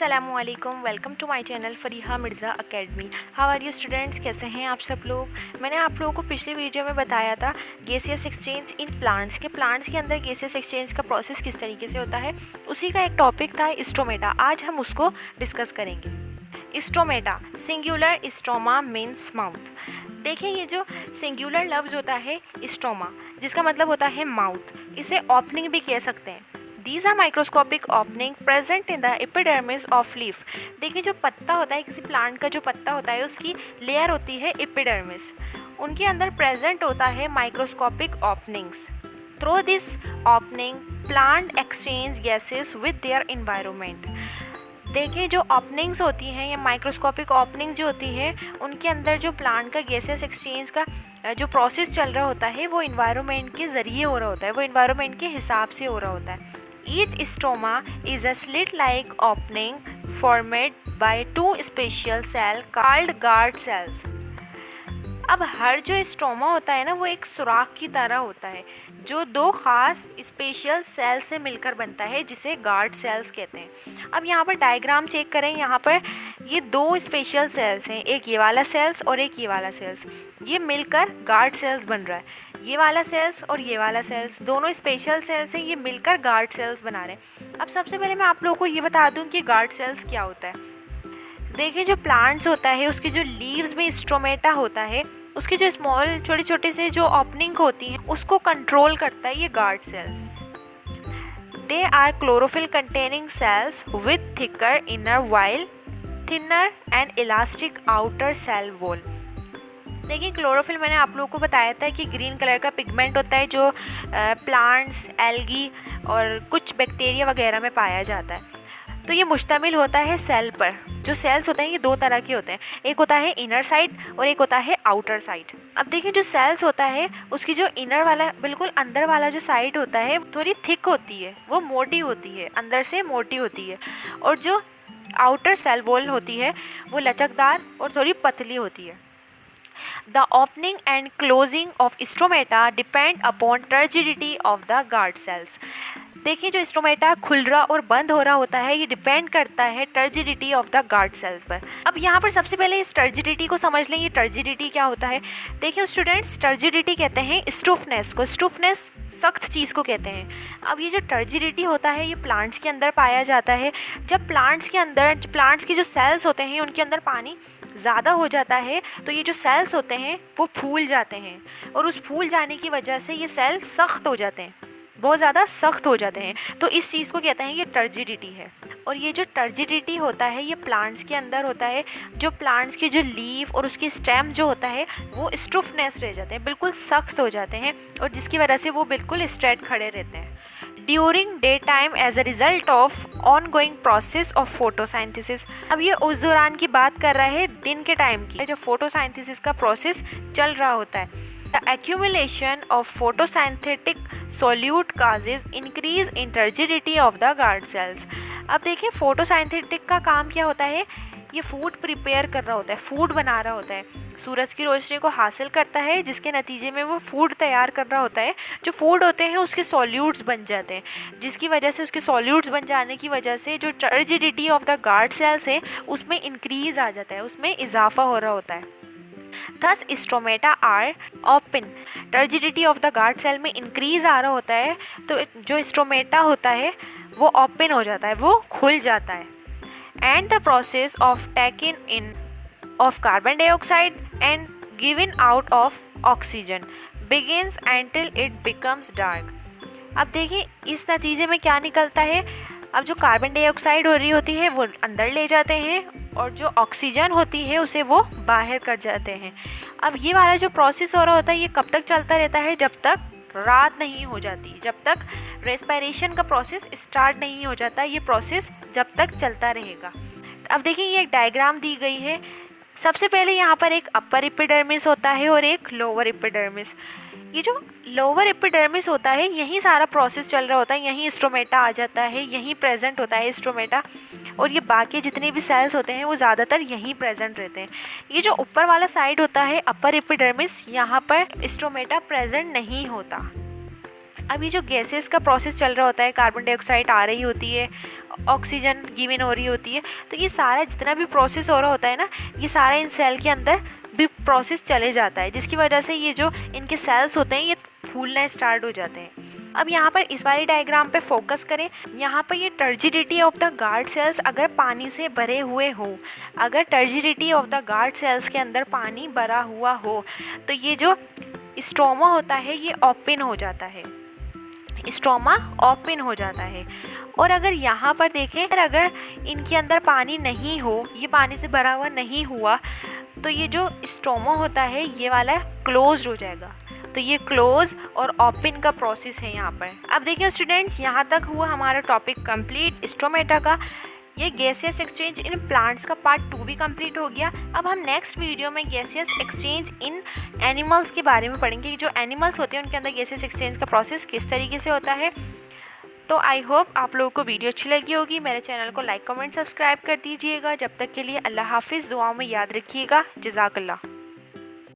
अस्सलामुअलैकुम, welcome to my channel Fariha Mirza academy. How are you students, कैसे हैं आप सब लोग। मैंने आप लोगों को पिछली वीडियो में बताया था गैसियस एक्सचेंज इन प्लांट्स के अंदर गैसियस एक्सचेंज का प्रोसेस किस तरीके से होता है। उसी का एक टॉपिक था स्टोमेटा। आज हम उसको डिस्कस करेंगे। Stomata singular, stoma means mouth. देखिए, ये जो सिंगुलर लफ्ज़ होता है स्टोमा, जिसका मतलब होता है माउथ, इसे ओपनिंग भी कह सकते हैं। These are microscopic opening present in the epidermis of leaf। देखिए, जो पत्ता होता है, किसी प्लांट का जो पत्ता होता है, उसकी लेयर होती है एपिडर्मिस। उनके अंदर प्रेजेंट होता है microscopic openings. Through this opening plant exchange gases with their environment. देखिए, जो ओपनिंग्स होती हैं या माइक्रोस्कोपिक ओपनिंग जो होती है, उनके अंदर जो प्लांट का गैसेस एक्सचेंज का जो प्रोसेस चल रहा होता है, वो इन्वायरमेंट के ज़रिए हो रहा होता है, वो इन्वायरमेंट के हिसाब से हो रहा होता है। Each stoma is a slit-like opening formed by two special cells called guard cells। अब हर जो स्टोमा होता है ना, वो एक सुराख की तरह होता है जो दो ख़ास स्पेशल सेल से मिलकर बनता है, जिसे गार्ड सेल्स कहते हैं। अब यहाँ पर डायग्राम चेक करें। यहाँ पर ये दो स्पेशल सेल्स हैं, एक ये वाला सेल्स और एक ये वाला सेल्स। ये मिलकर गार्ड सेल्स बन रहा है। ये वाला सेल्स और ये वाला सेल्स दोनों स्पेशल सेल्स हैं, ये मिलकर गार्ड सेल्स बना रहे हैं। अब सबसे पहले मैं आप लोगों को ये बता दूं कि गार्ड सेल्स क्या होता है। देखिए, जो प्लांट्स होता है, उसके जो लीव्स में स्टोमेटा होता है, उसकी जो स्मॉल छोटे छोटे से जो ओपनिंग होती हैं, उसको कंट्रोल करता है ये guard cells. They are chlorophyll containing cells with thicker inner while thinner and elastic outer cell wall. देखिए, क्लोरोफिल मैंने आप लोगों को बताया था कि ग्रीन कलर का पिगमेंट होता है जो प्लांट्स, एल्गी और कुछ बैक्टीरिया वगैरह में पाया जाता है। तो ये मुश्तमिल होता है सेल पर। जो सेल्स होते हैं ये दो तरह के होते हैं, एक होता है इनर साइड और एक होता है आउटर साइड। अब देखिए, जो सेल्स होता है, उसकी जो इनर वाला बिल्कुल अंदर वाला जो साइड होता है, थोड़ी थिक होती है, वो मोटी होती है, अंदर से मोटी होती है। और जो आउटर सेल वॉल होती है, वो लचकदार और थोड़ी पतली होती है। The opening and closing of stromata depend upon turgidity of the guard cells। देखिए, जो स्टोमेटा खुल रहा और बंद हो रहा होता है, ये डिपेंड करता है turgidity of the guard cells पर। अब यहाँ पर सबसे पहले इस टर्जिडिटी को समझ लें। ये टर्जिडिटी क्या होता है। देखिए स्टूडेंट्स, टर्जिडिटी कहते हैं स्टूफनेस को। स्टूफनेस सख्त चीज़ को कहते हैं। अब ये जो टर्जिडिटी होता है, ये प्लांट्स के अंदर पाया जाता है। जब प्लांट्स के जो सेल्स होते हैं, उनके अंदर पानी ज़्यादा हो जाता है, तो ये जो सेल्स होते हैं वो फूल जाते हैं, और उस फूल जाने की वजह से ये सेल सख्त हो जाते हैं, बहुत ज़्यादा सख्त हो जाते हैं। तो इस चीज़ को कहते हैं ये टर्जिडिटी है। और ये जो टर्जिडिटी होता है, ये प्लांट्स के अंदर होता है। जो प्लांट्स की जो लीफ और उसकी स्टेम जो होता है, वो स्टूफनेस रह जाते हैं, बिल्कुल सख्त हो जाते हैं, और जिसकी वजह से वो बिल्कुल स्ट्रेट खड़े रहते हैं during day time as a result of ongoing process of photosynthesis. अब ये उस दौरान की बात कर रहा है, दिन के टाइम की, जब फोटोसाइंथिसिस का प्रोसेस चल रहा होता है। The accumulation of photosynthetic solute causes increase in turgidity of the guard cells। अब देखिए, फोटोसाइंथेटिक का काम क्या होता है। ये फूड प्रिपेयर कर रहा होता है, फूड बना रहा होता है, सूरज की रोशनी को हासिल करता है, जिसके नतीजे में वो फूड तैयार कर रहा होता है। जो फूड होते हैं उसके सॉल्यूट्स बन जाते हैं, जिसकी वजह से उसके सॉल्यूट्स बन जाने की वजह से जो turgidity of the guard cells है, उसमें इंक्रीज आ जाता है, उसमें इजाफा हो रहा होता है। Thus stomata are open. Turgidity of the guard cell में इंक्रीज आ रहा होता है, तो जो स्टोमेटा होता है वो ओपन हो जाता है, वो खुल जाता है। And the process of taking in of carbon dioxide and giving out of oxygen begins until it becomes dark. अब देखिए, इस नतीजे में क्या निकलता है। अब जो कार्बन डाइऑक्साइड हो रही होती है वो अंदर ले जाते हैं, और जो ऑक्सीजन होती है उसे वो बाहर कर जाते हैं। अब ये वाला जो प्रोसेस हो रहा होता है, ये कब तक चलता रहता है, जब तक रात नहीं हो जाती, जब तक रेस्पिरेशन का प्रोसेस स्टार्ट नहीं हो जाता। ये प्रोसेस जब तक चलता रहेगा। अब देखिए, ये एक डायग्राम दी गई है। सबसे पहले यहाँ पर एक अपर एपिडर्मिस होता है और एक लोअर एपिडर्मिस। ये जो लोअर एपिडर्मिस होता है, यहीं सारा प्रोसेस चल रहा होता है, यहीं स्टोमेटा आ जाता है, यहीं प्रेजेंट होता है स्टोमेटा, और ये बाकी जितने भी सेल्स होते हैं वो ज़्यादातर यहीं प्रेजेंट रहते हैं। ये जो ऊपर वाला साइड होता है अपर एपिडर्मिस, यहाँ पर स्टोमेटा प्रेजेंट नहीं होता। अभी जो गैसेस का प्रोसेस चल रहा होता है, कार्बन डाइऑक्साइड आ रही होती है, ऑक्सीजन गिवन हो रही होती है, तो ये सारा जितना भी प्रोसेस हो रहा होता है ना, ये सारा इन सेल के अंदर भी प्रोसेस चले जाता है, जिसकी वजह से ये जो इनके सेल्स होते हैं ये फूलना स्टार्ट हो जाते हैं। अब यहाँ पर इस वाली डायग्राम पे फोकस करें। यहाँ पर ये turgidity of the guard cells अगर पानी से भरे हुए हो, अगर turgidity of the guard cells के अंदर पानी भरा हुआ हो, तो ये जो स्ट्रोमा होता है ये ओपन हो जाता है, स्ट्रोमा ओपन हो जाता है। और अगर यहाँ पर देखें, अगर इनके अंदर पानी नहीं हो, ये पानी से भरा हुआ नहीं हुआ, तो ये जो स्ट्रोमा होता है ये वाला क्लोज हो जाएगा। तो ये क्लोज और ओपन का प्रोसेस है यहाँ पर। अब देखिए स्टूडेंट्स, यहाँ तक हुआ हमारा टॉपिक कंप्लीट स्टोमेटा का। ये गैसियस एक्सचेंज इन प्लांट्स का पार्ट 2 भी कंप्लीट हो गया। अब हम नेक्स्ट वीडियो में गैसियस एक्सचेंज इन एनिमल्स के बारे में पढ़ेंगे। जो एनिमल्स होते हैं उनके अंदर गैसियस एक्सचेंज का प्रोसेस किस तरीके से होता है। तो आई होप आप लोगों को वीडियो अच्छी लगी होगी। मेरे चैनल को लाइक कमेंट सब्सक्राइब कर दीजिएगा। जब तक के लिए अल्लाह हाफिज़। दुआओं में याद रखिएगा। जज़ाकल्लाह।